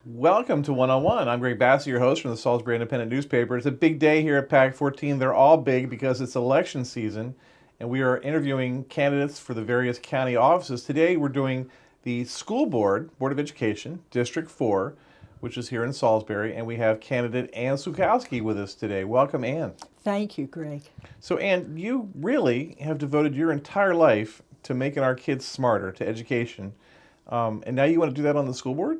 Welcome to One-on-One. I'm Greg Bassey, your host from the Salisbury Independent newspaper. It's a big day here at PAC 14. They're all big because it's election season, and we are interviewing candidates for the various county offices. Today we're doing the School Board of Education, District 4, which is here in Salisbury, and we have candidate Ann Sukowski with us today. Welcome, Ann. Thank you, Greg. So, Ann, you really have devoted your entire life to making our kids smarter, to education, and now you want to do that on the school board?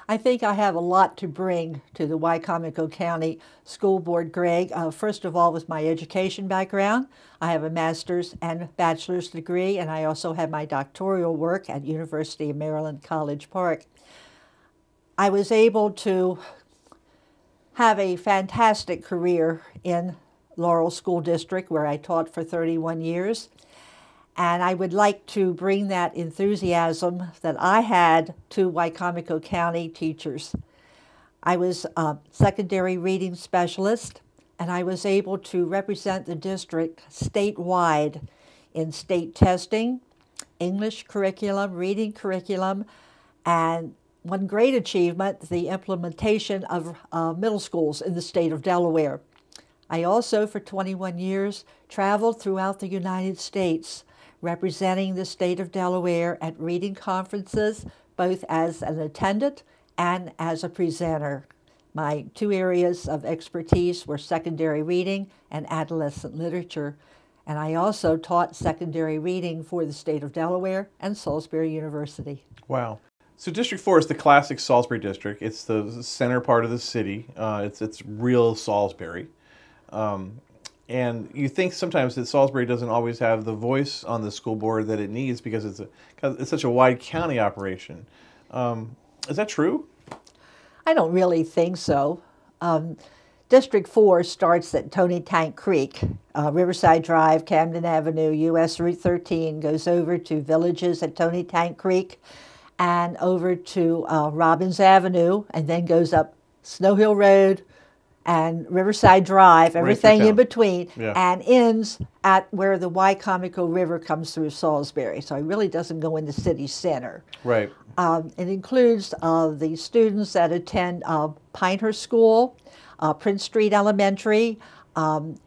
I think I have a lot to bring to the Wycomico County School Board, Greg. First of all, with my education background, I have a master's and bachelor's degree, and I also have my doctoral work at University of Maryland, College Park. I was able to have a fantastic career in Laurel School District, where I taught for 31 years. And I would like to bring that enthusiasm that I had to Wycomico County teachers. I was a secondary reading specialist, and I was able to represent the district statewide in state testing, English curriculum, reading curriculum, and one great achievement, the implementation of middle schools in the state of Delaware. I also, for 21 years, traveled throughout the United States, representing the state of Delaware at reading conferences, both as an attendant and as a presenter. My two areas of expertise were secondary reading and adolescent literature, and I also taught secondary reading for the state of Delaware and Salisbury University. Wow. So District 4 is the classic Salisbury district. It's the center part of the city. It's real Salisbury. And you think sometimes that Salisbury doesn't always have the voice on the school board that it needs because it's such a wide county operation. Is that true? I don't really think so. District 4 starts at Tony Tank Creek, Riverside Drive, Camden Avenue, US Route 13, goes over to villages at Tony Tank Creek and over to Robbins Avenue, and then goes up Snow Hill Road, and Riverside Drive, everything in between, yeah, and ends at where the Wycomico River comes through Salisbury. So it really doesn't go in the city center. Right. It includes the students that attend Pinehurst School, Prince Street Elementary,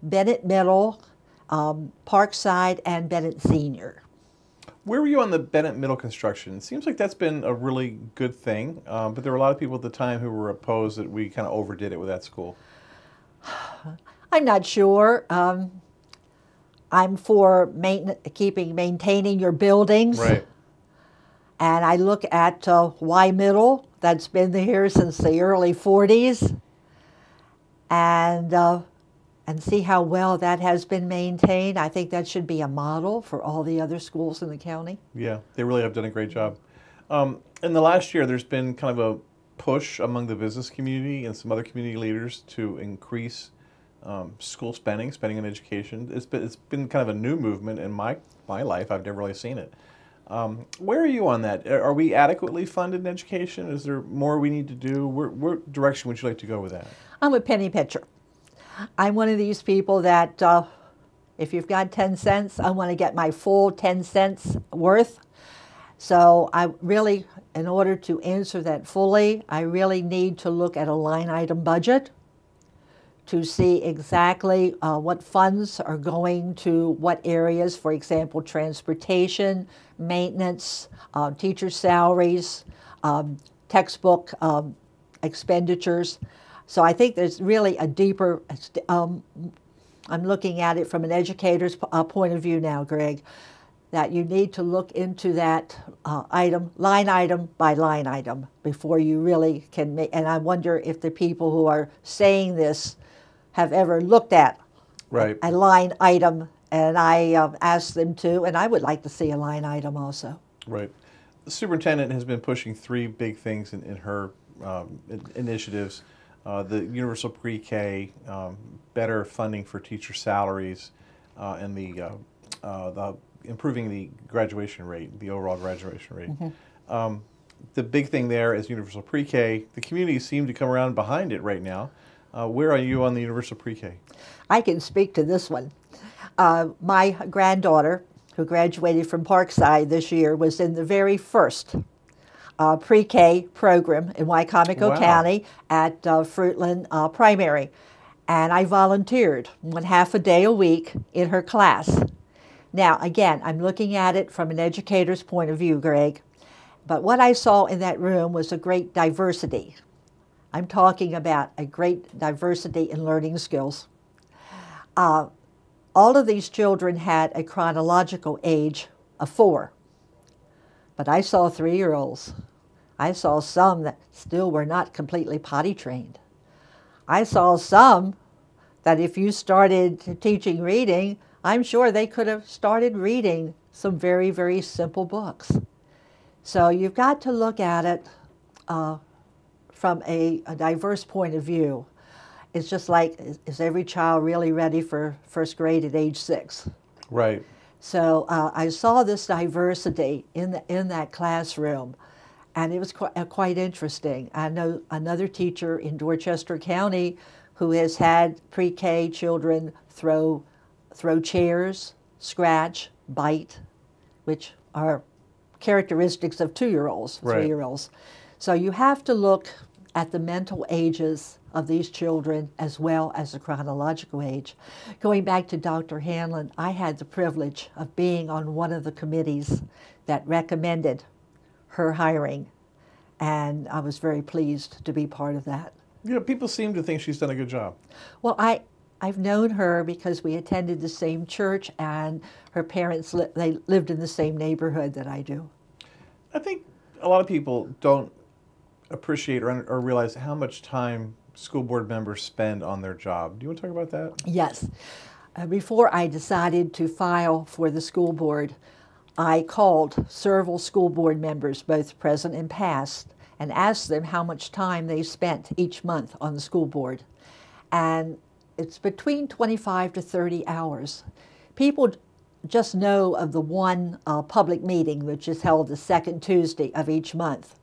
Bennett Middle, Parkside, and Bennett Senior. Where were you on the Bennett Middle construction? It seems like that's been a really good thing, but there were a lot of people at the time who were opposed that we kind of overdid it with that school. I'm not sure. I'm for maintaining your buildings. Right. And I look at Y Middle, that's been here since the early 40s, and see how well that has been maintained. I think that should be a model for all the other schools in the county. Yeah, they really have done a great job. In the last year, there's been kind of a push among the business community and some other community leaders to increase school spending on education. It's been kind of a new movement in my life. I've never really seen it. Where are you on that? Are we adequately funded in education? Is there more we need to do? What direction would you like to go with that? I'm a penny pitcher. I'm one of these people that if you've got 10 cents, I want to get my full 10 cents worth. So I really, in order to answer that fully, I really need to look at a line item budget to see exactly what funds are going to what areas, for example, transportation, maintenance, teacher salaries, textbook expenditures. So I think there's really a deeper, I'm looking at it from an educator's point of view now, Greg, that you need to look into that line item by line item before you really can make, and I wonder if the people who are saying this have ever looked at a line item And I asked them to, and I would like to see a line item also. Right. The superintendent has been pushing three big things in her initiatives. The universal pre-K, better funding for teacher salaries, and the improving the graduation rate, the overall graduation rate. Mm-hmm. The big thing there is universal pre-K. The community seemed to come around behind it right now. Where are you on the universal pre-K? I can speak to this one. My granddaughter, who graduated from Parkside this year, was in the very first pre-K program in Wycomico County at Fruitland Primary. And I volunteered 1/2 a day a week in her class. Now, again, I'm looking at it from an educator's point of view, Greg. But what I saw in that room was a great diversity. I'm talking about a great diversity in learning skills. All of these children had a chronological age of 4. But I saw 3-year-olds. I saw some that still were not completely potty trained. I saw some that if you started teaching reading, I'm sure they could have started reading some very, very simple books. So you've got to look at it from a diverse point of view. It's just like, is every child really ready for first grade at age 6? Right. So I saw this diversity in that classroom, and it was quite interesting. I know another teacher in Dorchester County who has had pre-K children throw chairs, scratch, bite, which are characteristics of 2-year-olds, right. 3-year-olds. So you have to look at the mental ages of these children as well as the chronological age. Going back to Dr. Hanlon, I had the privilege of being on one of the committees that recommended her hiring, and I was very pleased to be part of that. Yeah, people seem to think she's done a good job. Well, I've known her because we attended the same church, and her parents they lived in the same neighborhood that I do. I think a lot of people don't appreciate or realize how much time school board members spend on their job. Do you want to talk about that? Yes. Before I decided to file for the school board, I called several school board members, both present and past, and asked them how much time they spent each month on the school board. And it's between 25 to 30 hours. People just know of the one public meeting, which is held the second Tuesday of each month.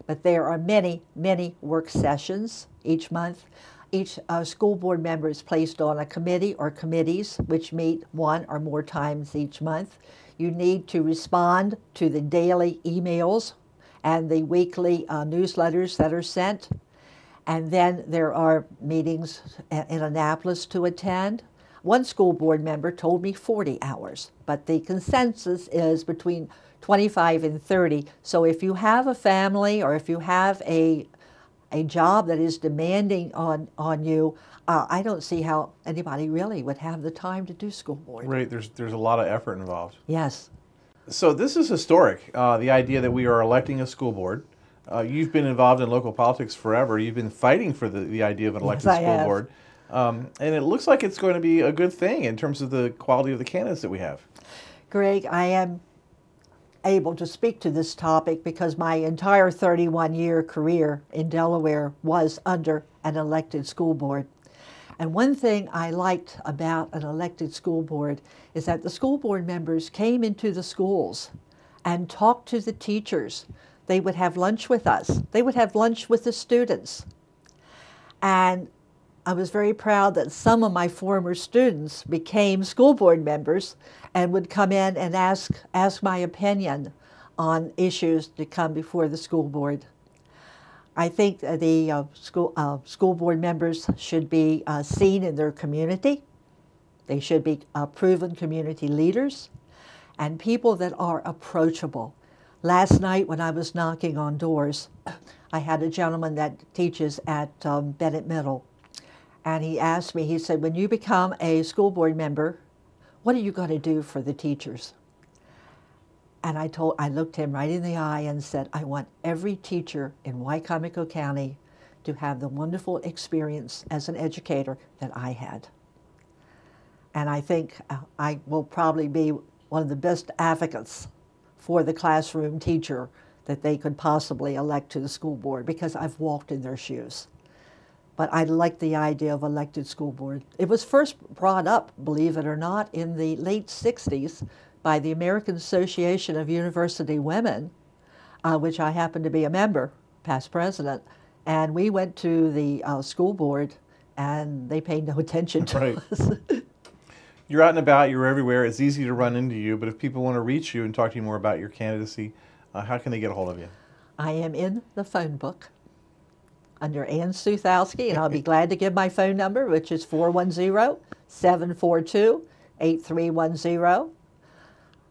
But there are many, many work sessions each month. Each school board member is placed on a committee or committees which meet 1 or more times each month. You need to respond to the daily emails and the weekly newsletters that are sent. And then there are meetings in Annapolis to attend. One school board member told me 40 hours, but the consensus is between 25 and 30. So if you have a family or if you have a job that is demanding on you, I don't see how anybody really would have the time to do school board. Right, there's a lot of effort involved. Yes. So this is historic, the idea that we are electing a school board. You've been involved in local politics forever. You've been fighting for the idea of an elected school board. And it looks like it's going to be a good thing in terms of the quality of the candidates that we have. Greg, I am able to speak to this topic because my entire 31-year career in Delaware was under an elected school board. And one thing I liked about an elected school board is that the school board members came into the schools and talked to the teachers. They would have lunch with us. They would have lunch with the students. And I was very proud that some of my former students became school board members and would come in and ask my opinion on issues to come before the school board. I think the school board members should be seen in their community. They should be proven community leaders and people that are approachable. Last night when I was knocking on doors, I had a gentleman that teaches at Bennett Middle. And he asked me, he said, when you become a school board member, what are you going to do for the teachers? And I looked him right in the eye and said, I want every teacher in Wycomico County to have the wonderful experience as an educator that I had. And I think I will probably be one of the best advocates for the classroom teacher that they could possibly elect to the school board, because I've walked in their shoes. But I like the idea of elected school board. It was first brought up, believe it or not, in the late 60s by the American Association of University Women, which I happen to be a member, past president. And we went to the school board, and they paid no attention to us. You're out and about, you're everywhere. It's easy to run into you, but if people want to reach you and talk to you more about your candidacy, how can they get a hold of you? I am in the phone book under Ann Suthowski, and I'll be glad to give my phone number, which is 410-742-8310.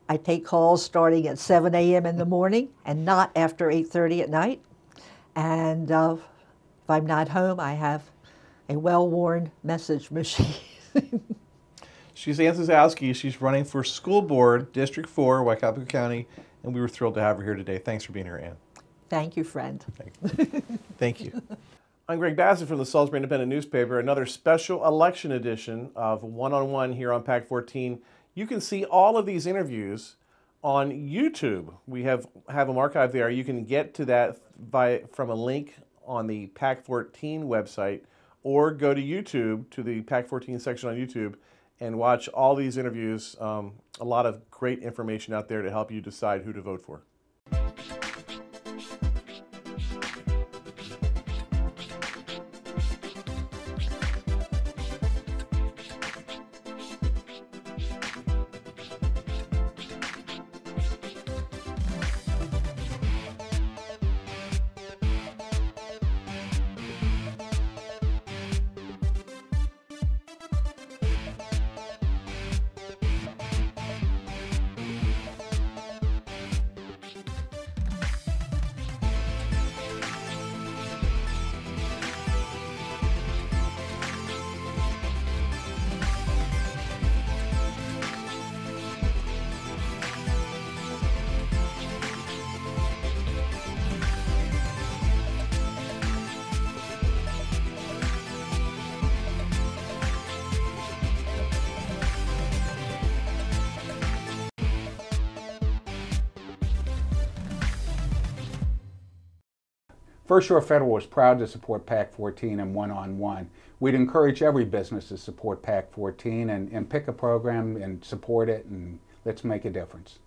I take calls starting at 7 a.m. in the morning and not after 8:30 at night. And if I'm not home, I have a well-worn message machine. She's Ann Suthowski. She's running for school board, District 4, Wycomico County, and we were thrilled to have her here today. Thanks for being here, Ann. Thank you, friend. Thank you. I'm Greg Bassett from the Salisbury Independent newspaper, another special election edition of One-on-One here on PAC 14. You can see all of these interviews on YouTube. We have them archived there. You can get to that from a link on the PAC 14 website, or go to YouTube, to the PAC 14 section on YouTube, and watch all these interviews. A lot of great information out there to help you decide who to vote for. First Shore Federal is proud to support PAC 14 and One-on-One. We'd encourage every business to support PAC 14 and pick a program and support it, and let's make a difference.